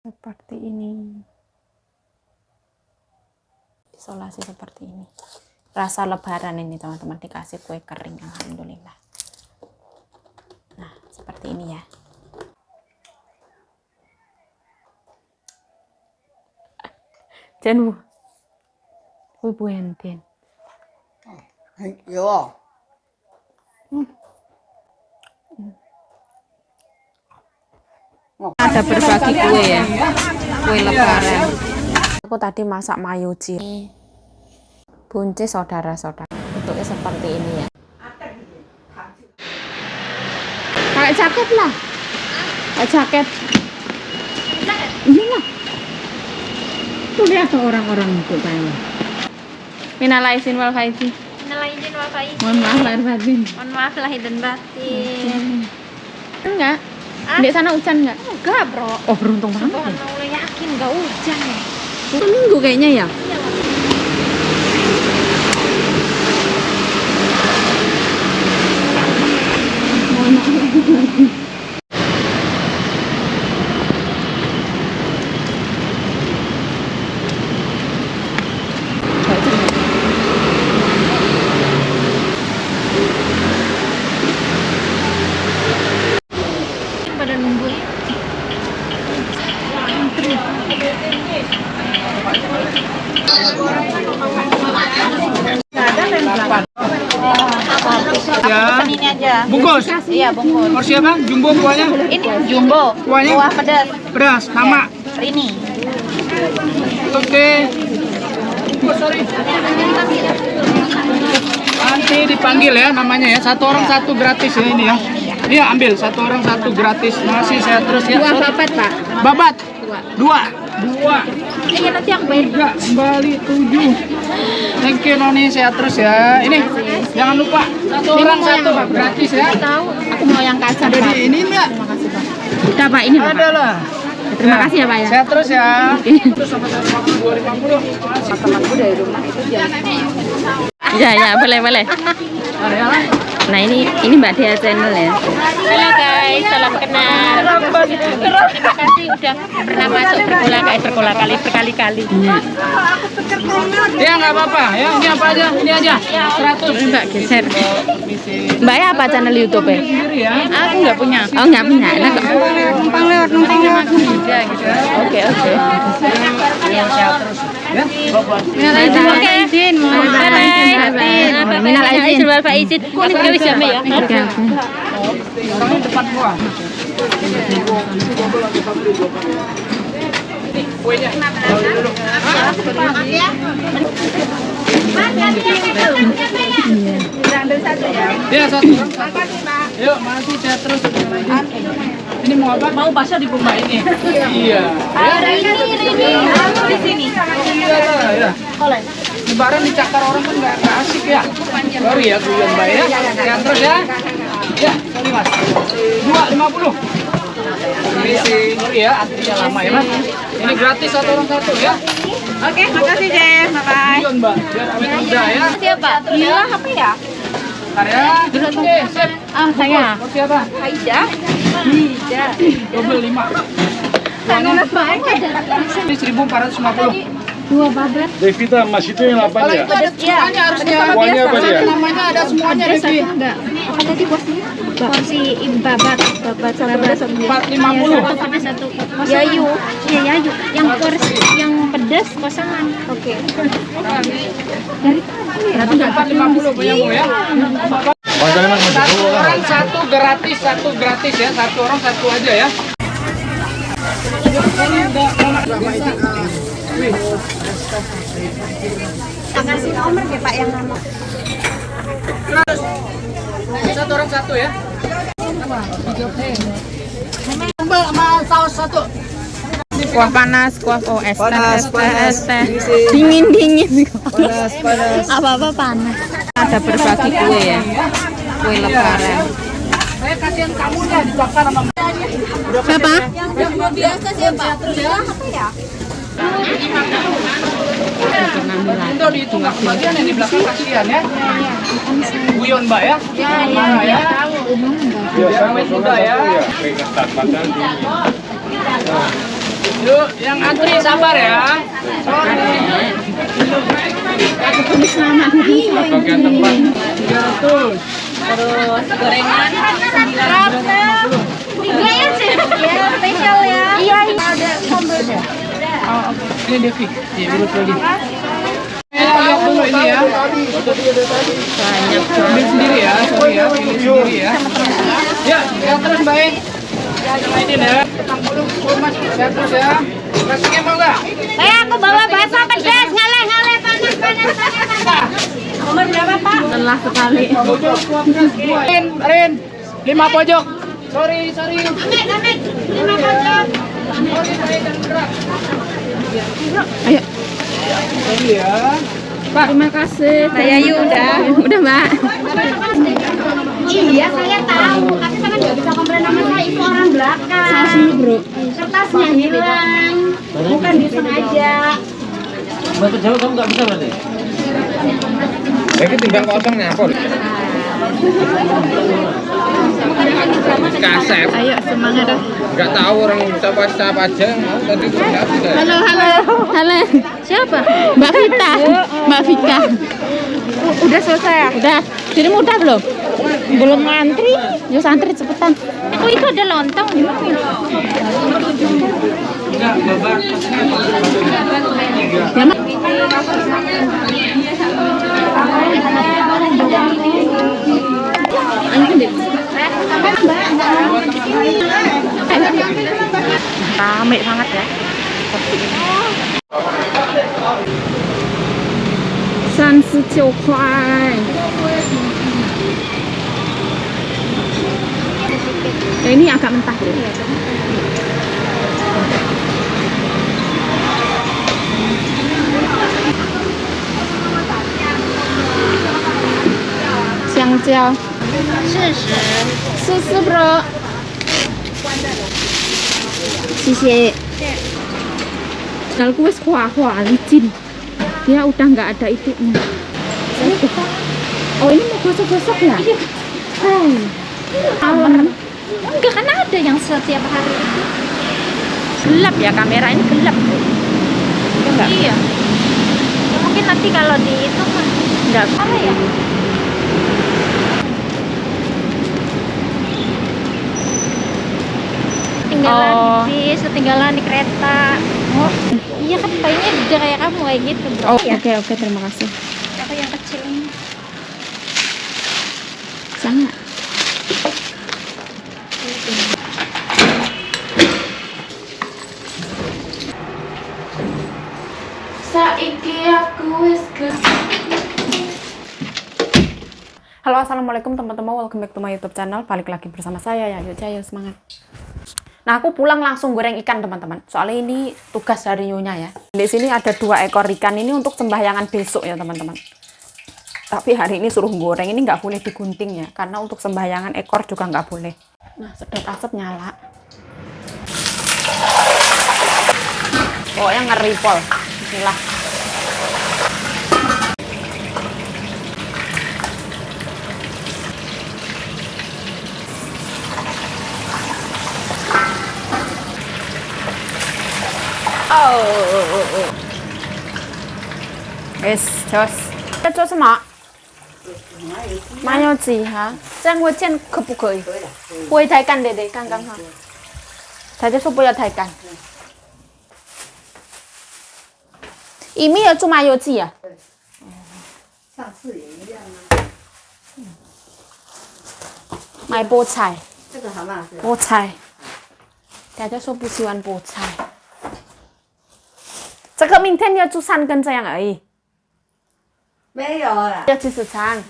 Seperti ini. Isolasi seperti ini. Rasa lebaran ini teman-teman, dikasih kue kering, alhamdulillah. Nah, seperti ini ya. Jen bu buenten. Iya. Ada berbagi kue ya, kue lebaran. Aku tadi masak mayuji. Buncis saudara-saudara. Bentuknya seperti ini ya. Pakai jaket lah. Pakai jaket. Iya lah. Tuh lihat tuh orang-orang itu kayak. Minal aizin wal faizin. Minal aizin wal faizin. Mohon maaf lahir batin. Mohon maaf lahir dan batin. Enggak. Di sana hujan enggak? Enggak, bro. Oh, beruntung banget. Tuhan Allah yakin enggak hujan ya. Seminggu kayaknya ya. Pada nunggu ya. Ya. Ini aja. Bungkus. Iya, bungkus. Porsi apa? Jumbo kuahnya? Ini jumbo. Kuahnya? Kuah pedas. Beras, nama. Rini. Oke. Oh, sorry. Nanti dipanggil ya namanya ya. Satu orang satu gratis ya ini ya. Iya, ambil satu orang satu gratis. Masih saya terus ya. Dua babat, Pak. Babat. Dua. Iya, nanti aku bayar. Tiga, kembali 7. Thank you Noni, sehat terus ya. Ini jangan lupa satu orang satu Pak, gratis ya. Tahu, aku mau yang kacang, Ada Pak. di ini enggak? Udah, Pak, ini Pak. Ada lah. Terima kasih ya, Pak ya. Sehat terus ya. Terus sama 250. Temanku dari rumah itu ya, boleh. Nah, ini Mbak Dea channel ya. Halo guys, salam kenal. Terima kasih udah pernah masuk berkali-kali. Ya nggak apa-apa ya. Ini apa aja? Ini aja. 100. Mbak geser. Mbak ya apa channel YouTube ya? Sendiri ya. Aku nggak punya. Oh, nggak punya. Nah, numpang lewat aku juga gitu. Oke. Ya sehat terus. Ya. Minal aizin. Minal aizin wal faizin. Kuning gak bisa ya? Oke. Orangnya depan gua. Ini kuenya. Dulu. Ya satu. Yuk, masih sehat terus. Ini mau apa? Mau bakso di Bumba ini. Iya. Ada ini. Di sini. Iya lah ya. Lebaran dicakar orang kan nggak asik ya. Sorry ya, guyon Mbak ya. Sehat terus ya. Ya, sorry Mas. 250. Sorry ya, antrinya lama ya Mas. Ini gratis satu orang satu ya. Oke, makasih Jem. Bye-bye. Guyon Mbak, biar awet muda ya. Siapa? Lila apa ya? Bentar ya. Oke, sip. Saya. Porsi apa? Haida. Double 5. Sangat baik. Ini 1450. Dua babat. Devita, Mas itu yang 8 Kalau ya? itu ada semuanya harusnya. Kuahnya apa dia? Namanya ada semuanya Devi. Enggak. Apa tadi porsinya? Porsi babat sama pedas. 450. Sama satu. Yayu. Iya, Yayu. Yang porsi yang pedas kosongan. Oke. Dari Berarti 450 punya Bu ya. Makanya Mas masuk Satu dulu kan? orang satu gratis ya. Satu orang satu aja ya. Kasih nomor ya Pak yang nama. Satu orang satu ya. Sambal sama saus satu. kuah panas, kuah es Panas, panas. dingin. Panas. Apa panas. Ada berbagi kue ya. Kue lebaran. Saya kasihan kamunya dibakar sama Siapa? Yang biasa siapa? Lila apa ya? Itu dihitung nggak kebagian yang di belakang kasihan ya. Guyon Mbak ya. Ya, Ya. Iya, Biar awet muda ya. Keringetan badan dingin. Yuk, yang antri sabar ya. Bagian tempat. 300. Terus gorengan 950. Tiga ya sih. Ya, spesial ya. Iya, ada sambal. Oh, oke. Ini Devi. Iya, urut lagi. Lihat dulu ini ya. Banyak. Ambil sendiri ya, sorry ya, pilih sendiri ya. Ya, lihat terus baik. Ini ya. 60 Mas, lihat terus ya. Nasinya mau nggak? Aku bawa bakso pedas, ngale panas. Nomor berapa, Pak? Lelah sekali. Rin, 5 pojok. Sorry. Amit, 5 pojok. Ayo. Sorry ya. Pak, terima kasih. Saya udah. Udah, Mbak. Iya, saya tahu. Tapi saya nggak bisa komplain sama saya. Itu orang belakang. Bro. Kertasnya hilang. Bukan disengaja. Bahasa Jawa kamu nggak bisa berarti? Ini tinggal kosongnya apa? Kasep. Ayo, semangat dah. Nggak tahu orang siapa aja yang mau tadi nggak bisa. Halo. Siapa? Mbak Vita. Mbak Vita. Udah selesai ya? Udah. Dirimu udah belum? Belum ngantri. Yuk antri cepetan. Oh, itu ada lontong. Rame banget ya. Kuai. Ya, ini agak mentah deh. Xiang jiao. 40 bro. 谢谢. Tinggalku wis kuah-kuah licin. Dia udah nggak ada itunya. Oh, ini mau gosok-gosok ya? Iya. Enggak, kan ada yang setiap hari itu. Gelap ya, kamera ini gelap. Enggak. Iya. Ya, mungkin nanti kalau di itu mah Enggak. apa ya? Ketinggalan di bis, ketinggalan di kereta. Oh, Iya kan kayaknya dia kayak kamu kayak gitu, bro. oh Ya, oke, terima kasih. aku yang kecil ini. Sangat. Saiki aku wis Halo, assalamualaikum teman-teman, welcome back to my YouTube channel. Balik lagi bersama saya ya, yuk Cayo, semangat. Nah, aku pulang langsung goreng ikan teman-teman. Soalnya ini tugas dari nyonya ya. Di sini ada 2 ekor ikan ini untuk sembahyangan besok ya teman-teman. Tapi hari ini suruh goreng, ini nggak boleh digunting ya, karena untuk sembahyangan ekor juga nggak boleh. Nah, sedot asap nyala. Oh, yang ngeri pol. Bismillah. Oh. Yes, jos. 在做什么？麻油鸡哈，这样我煎可不可以？不会太干，对对，刚刚好。他就说不要太干。里面有做麻油鸡啊？上次也一样啊。买菠菜，这个好吗？是菠菜。大家说不喜欢菠菜。这个明天要煮3根这样而已。没有啦。要吃餐。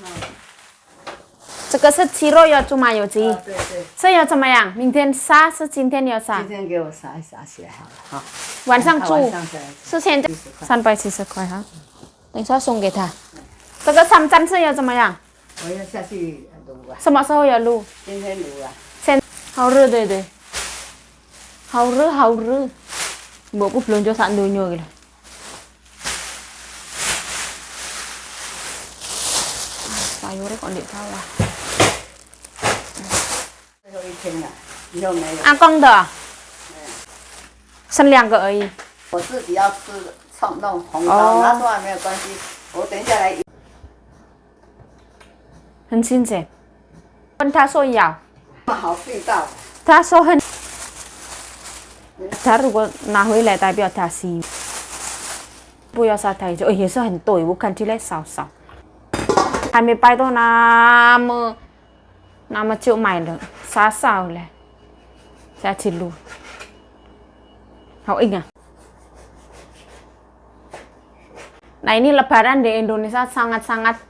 这个是鸡肉要做麻油鸡。对对，这要怎么样？明天杀是今天要杀今？天给我撒一撒起来好了，好。晚上煮晚上再是现在70块370块哈。等一下送给他。这个3沾是要怎么样？我要下去卤啊，什么时候要卤？今天卤啊。好热对对。好热好热。Mbokku belanja sak donya iki lho. Sayurnya kok ndek sawah. 最后一天了，以后没有。 Akong dah. 剩2个而已。我自己要吃弄红烧，哦拿出来没有关系。我等一下来。很新鲜。问他说要，好味道。他说很。他如果拿回来，代表他是不要撒太久，也是很对，我看起来少少。还没摆到那么久买了，少了。Saya cilu. Hau ingat. Nah ini Lebaran di Indonesia sangat-sangat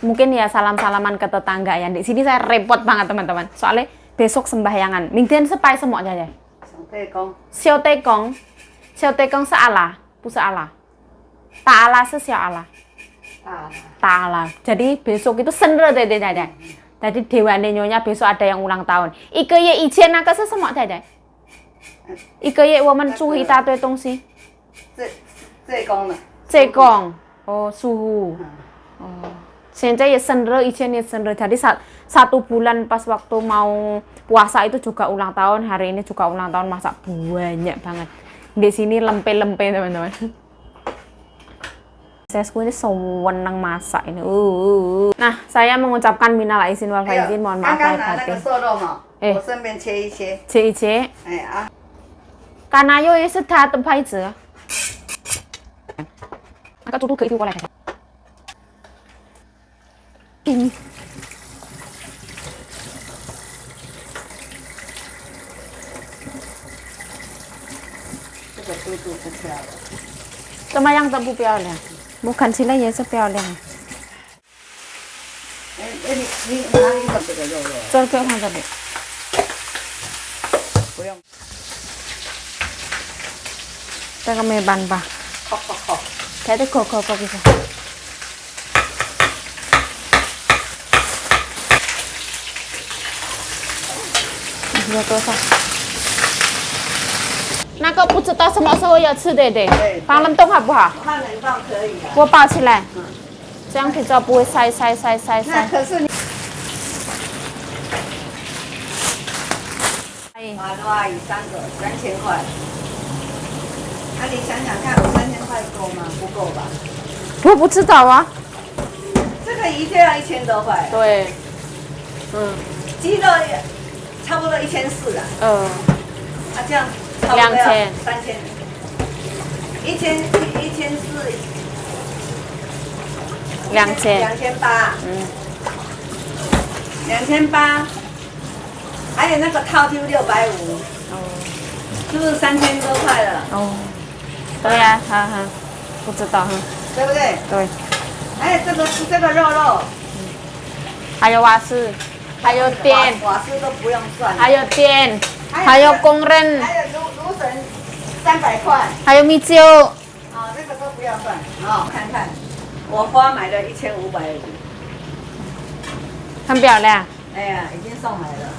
mungkin ya salam-salaman ke tetangga ya. Di sini saya repot banget teman-teman. Soalnya besok sembahyangan. Mingtian sepai semua aja ya. Xiao Tekong. Xiao Tekong seala, bu seala. Ta'ala sesiala. Ta'ala. Jadi besok itu senre deh. Tadi Dewane Nyonya besok ada yang ulang tahun. 一个月以前那个是什么太太？一个月我们煮一大堆东西。这公的。这公哦suhu. Oh. Senja ya senre, ijen ya senre. Jadi 1 bulan pas waktu mau puasa itu juga ulang tahun. Hari ini juga ulang tahun, masak banyak banget. Di sini lempe-lempe teman-teman. Saya ini senang masak ini. Nah, saya mengucapkan minal aizin wal faizin, mohon maaf lahir batin.切一切。karena yo也是他的牌子。那个猪肚可以丢过来看看。这个猪肚不漂亮。怎么样都不漂亮。我看起来也是漂亮。你哪里有这个肉？这个放这里。不用。这个没办法。扣。开的扣一下。有多少？那个不知道什么时候要吃的，对，放冷冻好不好？放冷冻可以啊。我包起来，这样比较不会塞。那可是你。马路阿姨3个3000块。那你想想看，我3000块够吗？不够吧？我不知道啊。这个一定要1000多块。对。鸡肉也差不多1400了。这样。2000、3000，1400，2000，2800，还有那个套丢650，是不是3000多块了？对呀，不知道对不对？对。还有这个肉，还有瓦斯，还有电，瓦斯都不用算，还有电。还有工人，还有芦笋300块，还有米酒。这个都不要算。看看，我花买了1500，很漂亮。哎呀，已经送来了。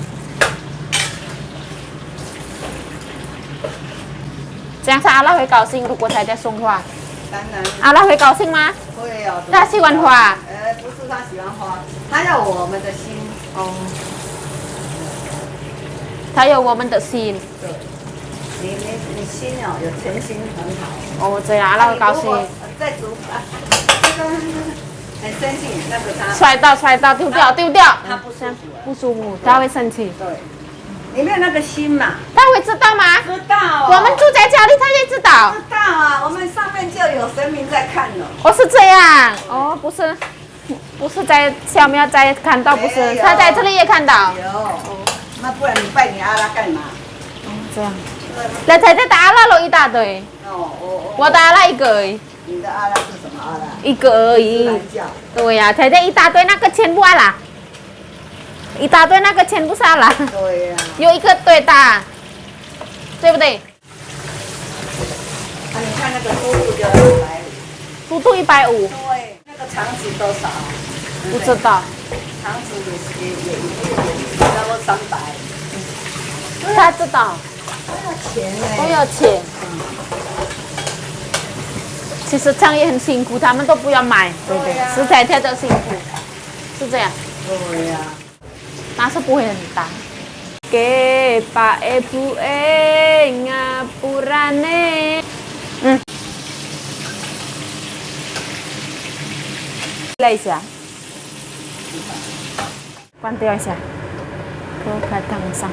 这样是阿拉会高兴，如果他在送花。当然。阿拉会高兴吗？会哦。他喜欢花。不是他喜欢花，他要我们的心。他有我们的心。对，你心有诚心很好。这样阿拉会高兴。再煮这个很生气，那个他摔到丢掉。他不舒服，不舒服，他会生气。对，你没有那个心嘛。他会知道吗？知道。我们住在家里，他也知道。知道啊，我们上面就有神明在看了。是这样。不是在小庙在看到，不是，他在这里也看到。有。那不然你拜你阿拉干嘛？这样。那才在打阿拉了一大堆。我的阿拉1个而已。你的阿拉是什么阿拉？1个而已。对呀，才在一大堆，那个全部阿拉。一大堆那个全部是阿拉。对呀。有一个对的，对不对？你看那个猪肚就150。猪肚150。对，那个肠子多少？不知道。肠子也差不多300。他知道。都要钱。其实这样也很辛苦，他们都不要买，对，食材太多辛苦，是这样。对呀。但是不会很大。Ke Pak Ibu ngapurane. Laisa. Quan tiêu xa. Cô cả thằng sang.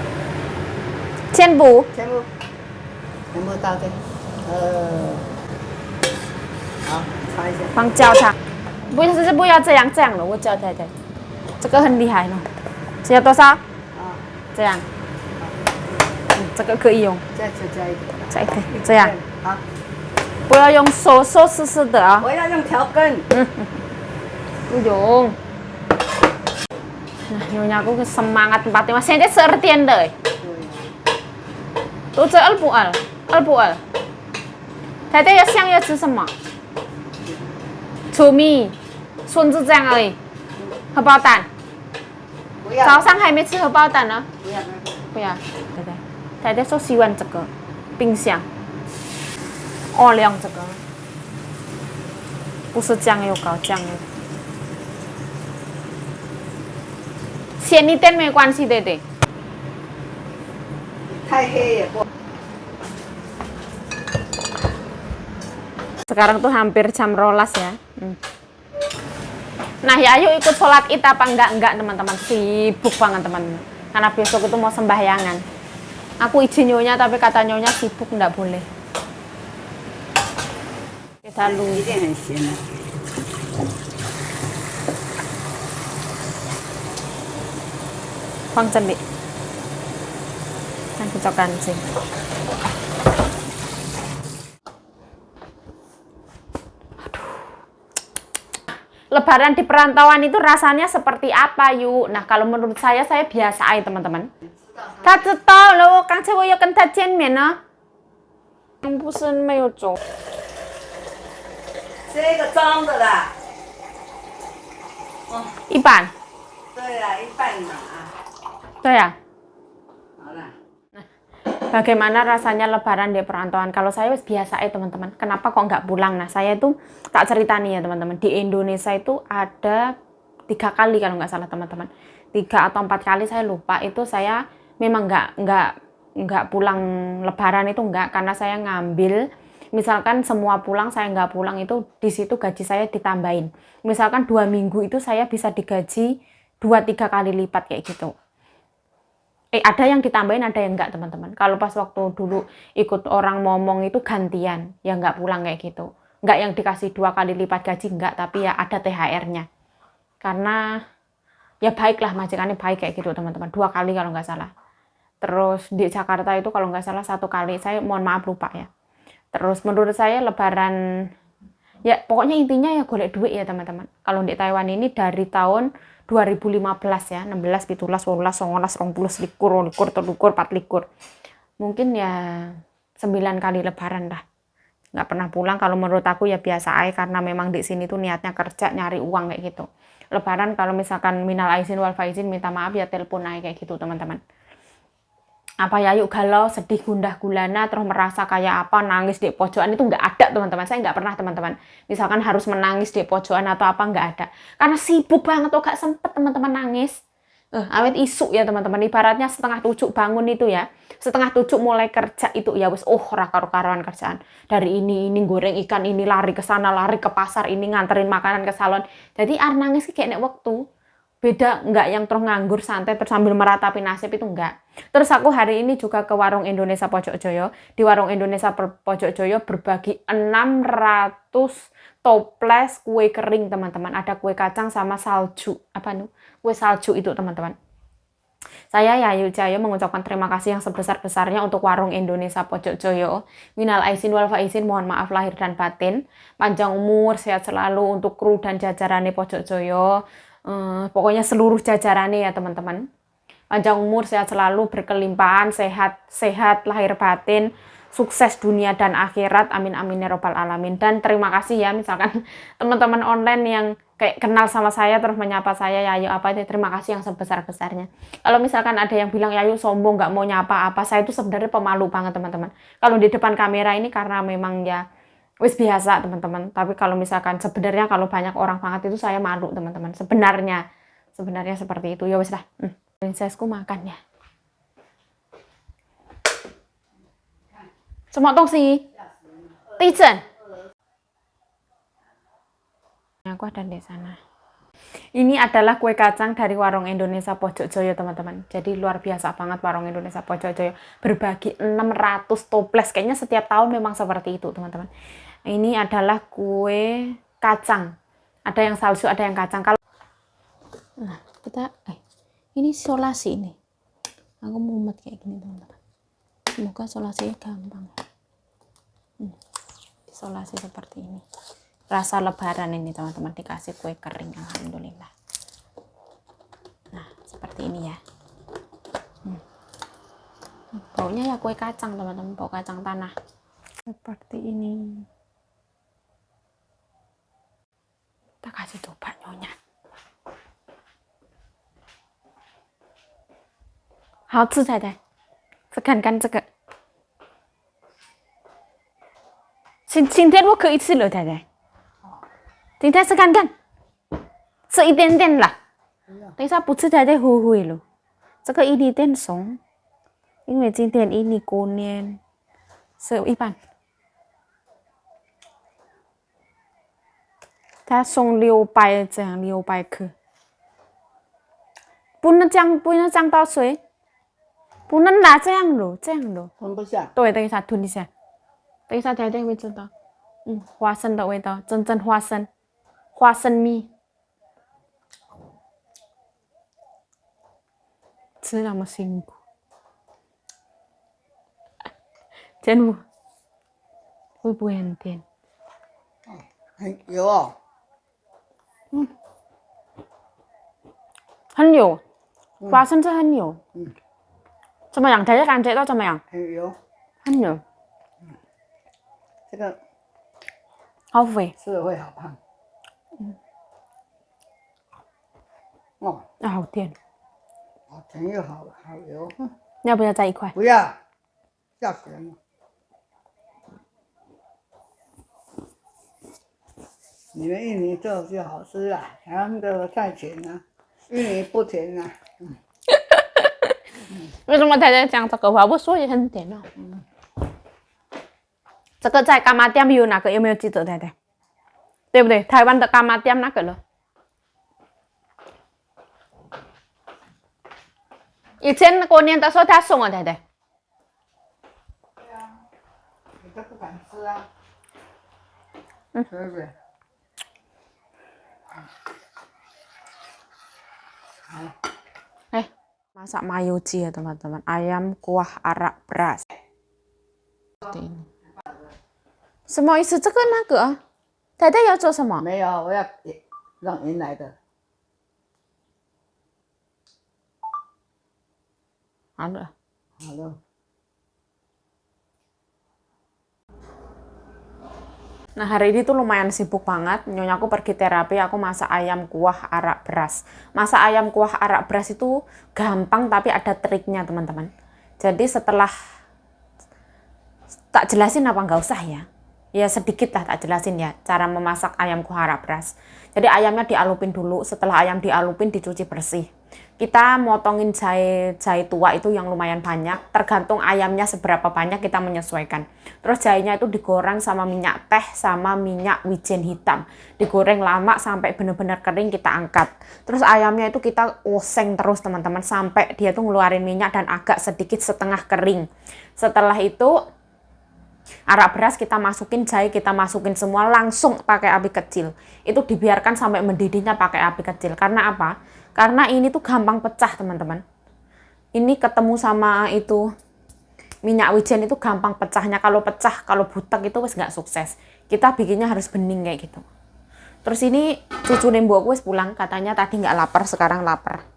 Trên bù.全部倒进。好，擦一下。帮教他。不要这样了，我教太太。这个很厉害呢。只要多少？啊，这样。这个可以用。再加一点。再一点，这样。好，不要用手湿湿的啊。我要用调羹。不用. Nah, nyonya aku semangat tempatnya. Mas Sente seertian deh. Tuh这二不二，二不二。太太要想要吃什么？粗米、孙子这样而已。荷包蛋。不要。早上还没吃荷包蛋呢。不要。不要。对对。太太说喜欢这个冰箱。哦，亮这个。不是酱油膏，酱油。咸一点没关系，对对。太黑也不。Sekarang tuh hampir jam 12 ya. Nah ya ayo ikut sholat id apa enggak teman-teman. Sibuk banget teman-teman. Karena besok itu mau sembahyangan. Aku izin nyonya tapi kata nyonya sibuk enggak boleh. Kita lu. 一定很咸的。放这里。Kan kocok kancing. Lebaran di perantauan itu rasanya seperti apa yuk? Nah kalau menurut saya biasa aja teman-teman. Ta知道了，我刚才我要跟他见面呢。不是没有做。这个装的啦。一半。对啦，一半嘛啊。对呀。好啦。Bagaimana rasanya lebaran di perantauan? Kalau saya biasa ya teman-teman. Kenapa kok nggak pulang? Nah saya itu tak cerita nih ya teman-teman. Di Indonesia itu ada 3 kali kalau nggak salah teman-teman. 3 atau 4 kali saya lupa. Itu saya memang nggak pulang lebaran itu nggak. Karena saya ngambil. Misalkan semua pulang saya nggak pulang itu di situ gaji saya ditambahin. Misalkan 2 minggu itu saya bisa digaji 2-3 kali lipat kayak gitu. Ada yang ditambahin, ada yang enggak teman-teman. Kalau pas waktu dulu ikut orang ngomong itu gantian, ya enggak pulang kayak gitu. Enggak yang dikasih 2 kali lipat gaji, enggak, tapi ya ada THR-nya. Karena ya baiklah, majikannya baik kayak gitu teman-teman. 2 kali kalau nggak salah. Terus di Jakarta itu kalau nggak salah 1 kali, saya mohon maaf lupa ya. Terus menurut saya lebaran, ya pokoknya intinya ya golek duit ya teman-teman. Kalau di Taiwan ini dari tahun 2015 ya, 16, 17, 18, 19, 20, 21, 22, 24. Mungkin ya 9 kali lebaran lah. Nggak pernah pulang, kalau menurut aku ya biasa aja karena memang di sini tuh niatnya kerja, nyari uang kayak gitu. Lebaran kalau misalkan minal aizin wal faizin minta maaf ya telepon aja kayak gitu teman-teman. Apa ya yuk galau, sedih, gundah gulana, terus merasa kayak apa, nangis di pojokan itu nggak ada teman-teman. Saya nggak pernah teman-teman. Misalkan harus menangis di pojokan atau apa nggak ada. Karena sibuk banget tuh gak sempet teman-teman nangis. Awet isu ya teman-teman. Ibaratnya 6:30 bangun itu ya. 6:30 mulai kerja itu ya wis karuan kerjaan. Dari ini goreng ikan, ini lari ke sana, lari ke pasar, ini nganterin makanan ke salon. Jadi nangis kayak nek waktu. Beda enggak yang terus nganggur santai terus sambil meratapi nasib itu enggak. Terus aku hari ini juga ke warung Indonesia Pojokjoyo. Di warung Indonesia Pojokjoyo berbagi 600 toples kue kering teman-teman. Ada kue kacang sama salju. Apa nih? Kue salju itu teman-teman. Saya Yayu Jaya mengucapkan terima kasih yang sebesar-besarnya untuk warung Indonesia Pojokjoyo. Minal aizin wal faizin, mohon maaf lahir dan batin. Panjang umur, sehat selalu untuk kru dan jajarannya Pojokjoyo. Pokoknya seluruh jajarannya ya teman-teman. Panjang umur, sehat selalu, berkelimpahan, sehat lahir batin, sukses dunia dan akhirat, amin amin ya robbal alamin. Dan terima kasih ya misalkan teman-teman online yang kayak kenal sama saya terus menyapa saya Yayu apa itu, terima kasih yang sebesar-besarnya. Kalau misalkan ada yang bilang Yayu sombong nggak mau nyapa apa, saya itu sebenarnya pemalu banget teman-teman. Kalau di depan kamera ini karena memang ya wis biasa teman-teman. Tapi kalau misalkan sebenarnya kalau banyak orang banget itu saya malu teman-teman. Sebenarnya seperti itu ya wis lah. Prinsesku makan ya. 什么东西？地震。Aku ada di sana. Ini adalah kue kacang dari warung Indonesia Pojok Joyo, teman-teman. Jadi luar biasa banget warung Indonesia Pojok Joyo. Berbagi 600 toples. Kayaknya setiap tahun memang seperti itu, teman-teman. Ini adalah kue kacang. Ada yang salju, ada yang kacang. Kalau nah, kita ini isolasi ini. Aku mumet kayak gini, teman-teman. Semoga isolasinya gampang. Isolasi seperti ini. Rasa lebaran ini, teman-teman, dikasih kue kering, alhamdulillah. Nah, seperti ini ya. Baunya ya kue kacang, teman-teman, bau kacang tanah. Seperti ini. Kita kasih coba nyonya. 好吃，太太。再看看这个。今天我可以吃了，太太。今天试看看，吃一点点啦。等一下不吃，太太后悔了。这个一点松，因为今天ini过年，吃一半。他送600这样600克，不能降到水，不能拿这样了，这样了。吞不下。对，等一下吞一下，等一下太太会知道。花生的味道，真正花生，花生蜜。吃那么辛苦，真的会不会很甜？很油哦。很油，花生是很油。怎么样？大家感觉到怎么样？很油。很油。这个好肥。吃了会好胖。哦，啊，好甜。好甜又好油。要不要再一块？不要，吓死人了。你们印尼做就好吃啦，他们的太甜了，印尼不甜啊。为什么太太讲这个话？我说也很甜哦。这个在干妈店有哪个？有没有记得太太？对不对？台湾的干妈店那个了。以前过年的时候他送我太太。对啊，你都不敢吃啊。对不对？Masak mayuci ya teman-teman, ayam kuah arak beras. Seperti ini. Semua isi这个那个，太太要做什么？没有，我要让原来的。好了。好了。Nah, hari ini tuh lumayan sibuk banget. Nyonyaku pergi terapi, aku masak ayam kuah arak beras. Masak ayam kuah arak beras itu gampang tapi ada triknya, teman-teman. Jadi setelah tak jelasin apa nggak usah ya. Ya sedikit lah tak jelasin ya cara memasak ayam kuah arak beras. Jadi ayamnya dialupin dulu, setelah ayam dialupin dicuci bersih. Kita motongin jahe tua itu yang lumayan banyak, tergantung ayamnya seberapa banyak kita menyesuaikan. Terus jahenya itu digoreng sama minyak teh sama minyak wijen hitam. Digoreng lama sampai benar-benar kering kita angkat. Terus ayamnya itu kita oseng terus teman-teman sampai dia tuh ngeluarin minyak dan agak sedikit setengah kering. Setelah itu arak beras kita masukin, jahe kita masukin semua langsung pakai api kecil. Itu dibiarkan sampai mendidihnya pakai api kecil. Karena apa? Karena ini tuh gampang pecah, teman-teman. Ini ketemu sama itu minyak wijen itu gampang pecahnya. Kalau pecah, kalau butek itu wes nggak sukses. Kita bikinnya harus bening kayak gitu. Terus ini cucu nembokku wes pulang, katanya tadi nggak lapar, sekarang lapar.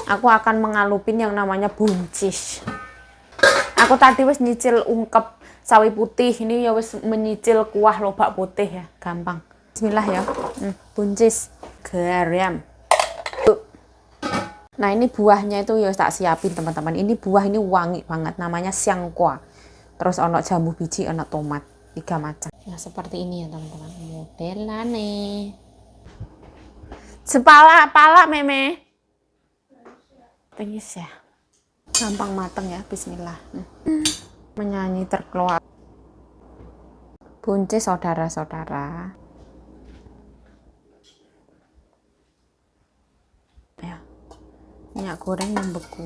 Aku akan mengalupin yang namanya buncis. Aku tadi wes nyicil ungkep sawi putih, ini ya wes menyicil kuah lobak putih ya, gampang. Bismillah ya. Buncis, garam. Nah, ini buahnya itu ya tak siapin, teman-teman. Ini buah ini wangi banget, namanya siangkwa. Terus ono jambu biji, ono tomat, 3 macam. Nah, seperti ini ya, teman-teman. Modelane. Sepala meme. Tengis ya. Gampang mateng ya, bismillah. Menyanyi terkeluar. Buncis saudara-saudara. Ya. Minyak goreng membeku.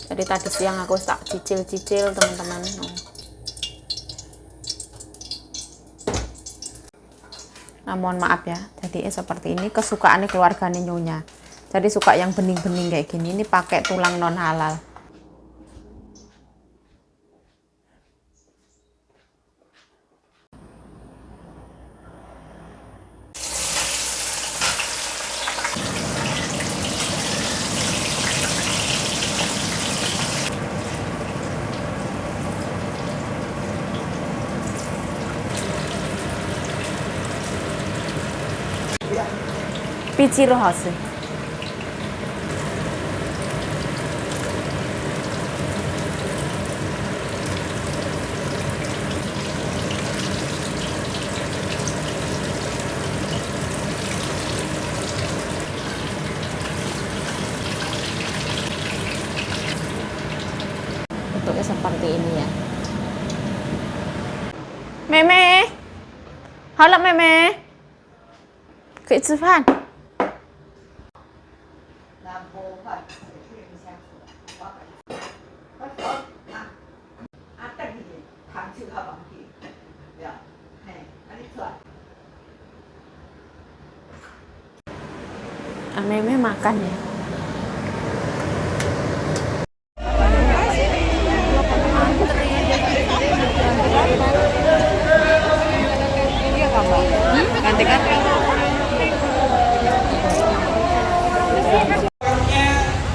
Jadi tadi siang aku tak cicil-cicil teman-teman. Nah, mohon maaf ya, jadi seperti ini kesukaannya keluarga Nyonya. Jadi suka yang bening-bening kayak gini, ini pakai tulang non halal. Pichiru House. Bentuknya seperti ini ya. Meme. Halo Meme. 可以吃饭。Meme makan ya.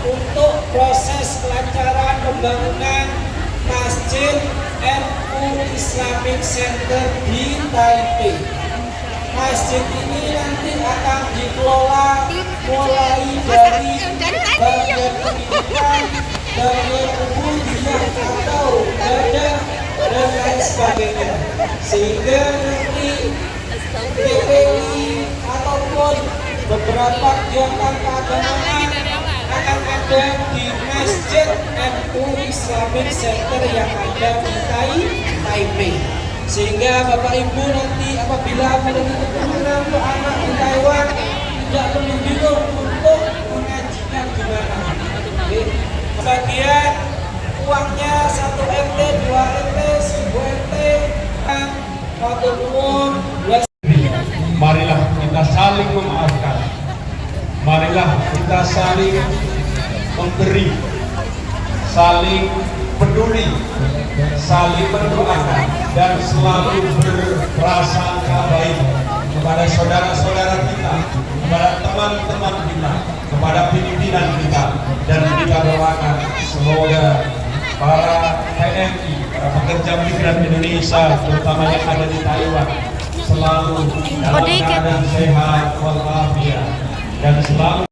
Untuk proses kelancaran pembangunan Masjid NU Islamic Center di Taipei. Masjid ini nanti akan dikelola mulai dari bagian pendidikan, bagian ubudiyah atau dadah dan lain sebagainya, sehingga nanti TPI ataupun beberapa kegiatan keagamaan akan ada di Masjid NU Islamic Center yang ada di Taipei. Sehingga Bapak Ibu nanti apabila menjadi keturunan untuk anak di Taiwan tidak perlu bingung untuk mengajikan di mana. Sebagian uangnya 1 RT, 2 RT, 1000 RT, motor umum, 2. Marilah kita saling memaafkan. Marilah kita saling memberi, saling peduli, saling mendoakan, dan selalu berprasangka baik kepada saudara-saudara kita, kepada teman-teman kita, kepada pimpinan kita, dan kita doakan semoga para PMI, para pekerja migran Indonesia, terutama yang ada di Taiwan, selalu dalam keadaan sehat walafiat dan selalu